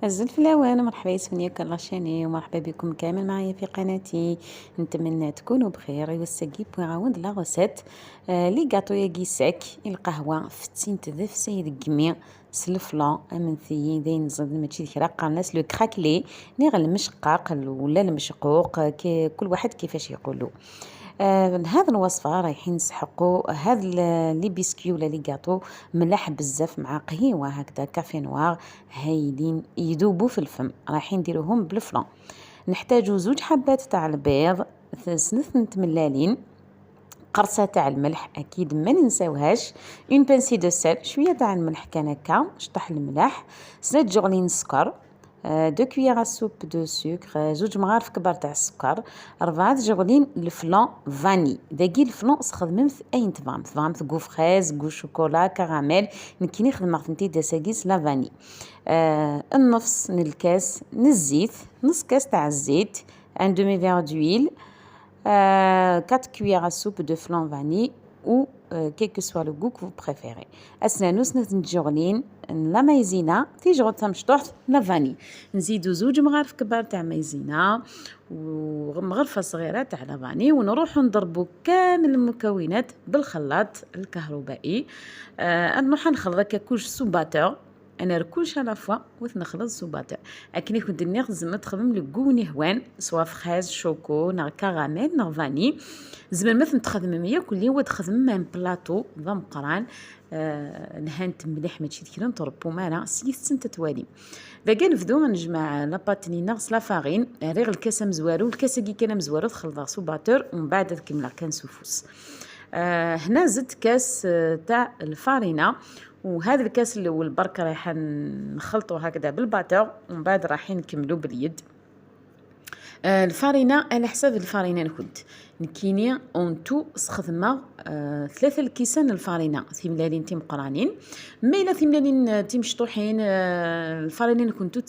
الزلفلاوة، مرحبا يسوني كراشاني ومرحبا بكم كامل معايا في قناتي. نتمنى تكونوا بخير. يوسكي بوغاوند لا غوسيت لي غاتو ياكي ساك القهوة فتين تذف سيد قمي سلفلا امنثيين دين زاد ماشي كرا قالناس لو كراكلي نيغ المشقاق ولا المشقوق كل واحد كيفاش يقولوا. هذا الوصفة رايحين نسحقوا هذا لي بيسكي ولا لي غاتو ملاح بزاف مع قهيوة هكذا كافي نوار هايلين يذوبوا في الفم. رايحين نديروهم بالفلان. نحتاجو 2 حبات تاع البيض، 3 ملالين، قرصة تاع الملح أكيد ما ننساوهاش، اون بانسي دو سيل، شوية تاع الملح كان هكا، شطح الملح، 2 جغلين سكر، 2 كوييرة سوب دو سكر، 2 مغارف كبار تاع السكر، 4 جغلين الفلان فاني. داكي الفلان استخدمت أين تفهمت كو فريز كو شوكولا كراميل، نكيني خدمت نتي داساكيس لا فاني. النص من الكاس من الزيت، نص كاس تاع الزيت، ان دومي فيغ دويل، 4 cuillères à soupe de flan vanille ou quel que soit le goût que vous préférez. أسنانو نتجغلين لا مايزينا تيجغل تمشطوح لا فاني. نزيدو 2 مغارف كبار تاع مايزينا ومغرفة صغيرة تاع لا فاني، ونروحو نضربو كامل المكونات بالخلاط الكهربائي. نروح نخلط كوش سوباتور، انا ركوش على فوا نخلط سوباتور. اكني كنت نخدم تخدم لو كو نهوان سوا فريز شوكو نا كراميل نا فاني. زعما مثلا تخدم مية كل هو تخدم مام بلاطو ذا مقران. نهانت مليح ماشي كي نطربو مالا سيت توالي. باقي نبداو نجمع لاباطني نغس لا فارين ريغ الكاسه مزوارو الكاسه كي كان مزوارو تخلطها سوباتور ومن بعد كملا كان سوفوس. هنا زدت كاس تاع الفارينه، وهذا الكاس الاول برك رايحه نخلطو هكذا بالباتور ومن بعد رايحين نكملو باليد. الفارينه على حساب الفارينه نكيني اون تو استخدمه 3 الكيسان الفارينه ثملالين تيم قرانين، ما الا ثملالين تيم شطوحين. الفارينه كنتو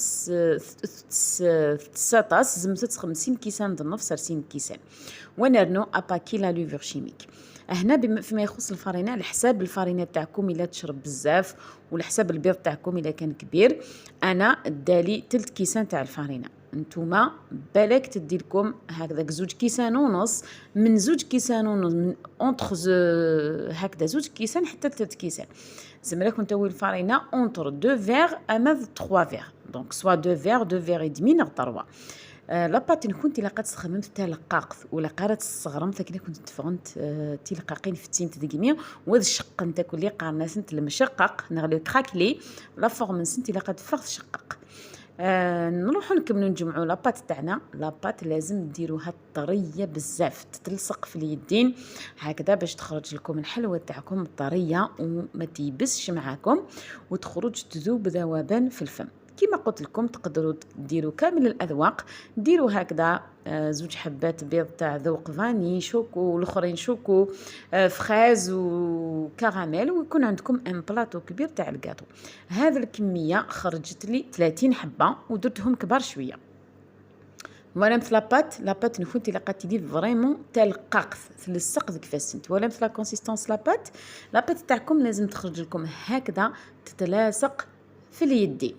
تساطاس زمت 50 كيسان ضنف 50 كيسان ونرنو اباكي لا لوفر شيميك. هنا فيما يخص الفارينه على حساب الفارينه تاعكم الا تشرب بزاف وعلى حساب البيض تاعكم الا كان كبير. انا دالي 3 كيسان تاع الفارينه، نتوما بالك تديلكم هكذا 2 كيسان ونص، من 2 كيسان ونص من اونتر هكذا 2 كيسان حتى 3 كيسان. زعما راكم نتاوي الفارينه اونتر 2 فيغ اما 3 فيغ، دونك سوا 2 فيغ 2 فيغ ادمي نغ 3. لاباط كنت لقات استخدمت تاع لقاق ولا قارات الصغرم فكنا كنت تفغنت تلقاقين في التين تدقمي وهذا الشق نتا كلي قارنا سنت المشقق نغلو كراكلي لا فورم سنت لقات فرض شقق. نروحو نكملو نجمعو لاباط تاعنا. لاباط لازم ديروها طريه بزاف تتلصق في اليدين هكذا باش تخرج لكم الحلوه تاعكم طريه وما تيبسش معاكم وتخرج تذوب ذوبان في الفم. كما قلت لكم تقدروا ديروا كامل الاذواق، ديروا هكذا 2 حبات بيض تاع ذوق فاني شوكو والاخرين شوكو فريز وكراميل ويكون عندكم ان بلاطو كبير تاع الكاطو. هذه الكميه خرجت لي 30 حبه ودرتهم كبار شويه. ولا مثل لاباط نكونتي لقات تدير فريمون تلقاق تلصق كيفاش سنت. ولا مثل لا كونسيستونس لاباط تاعكم لازم تخرج لكم هكذا تتلاصق في اليدين.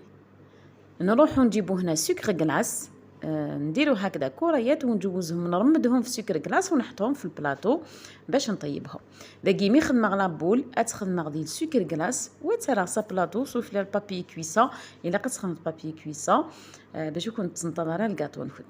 نروحو نجيبو هنا سكر كلاص، نديرو هكذا كريات ونجوزهم نرمدهم في سكر كلاص ونحطهم في البلاطو باش نطيبهم. باقي مي خدمه غلا بول اتخدم غدي السكر كلاص وترى سا بلاطو صوف لي البابي كويسا الا كتخدم بابي كويسا باش يكون تنطلع الكاطو نخد.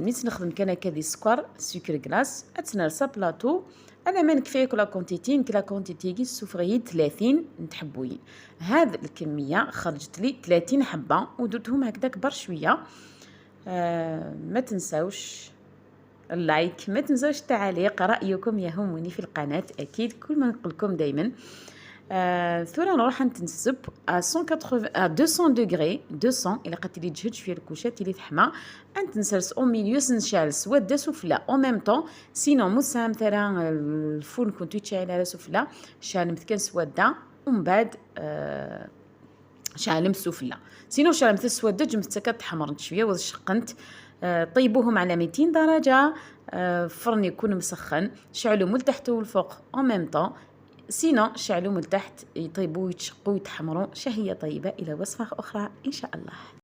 نيت نخدم كان هكا دي سكر سكر كلاص اتنرسا بلاطو. انا ما نكفيك لا كونتيتي كلا كونتيتي كي سفريين 30 نتحبوين. هذه الكميه خرجت لي 30 حبه ودرتهم هكذا كبر شويه. ما تنساوش اللايك، ما تنساوش التعليق، رايكم يهمني في القناه اكيد كل ما نقول لكم دائما. ثورة نروح نتنسب 180 200 دوغري 200 الا قلت لي تجهد شويه الكوشات اللي تحمى نتنسرس او ميليو نشعل سواد سفلى او ميم طون سينو موسى مثلا الفرن كنت تشعل على سفلى شعل مثكن سواده ومن بعد شعل مسفلى سينو شعل مثل سواده جمت كتحمرت شويه وشقنت. طيبوهم على 200 درجه، فرن يكون مسخن، شعلوا من تحت والفوق او ميم طون سينو شعلوا من تحت يطيبوا ويتشقوا ويتحمروا، شهية طيبة إلى وصفة أخرى إن شاء الله.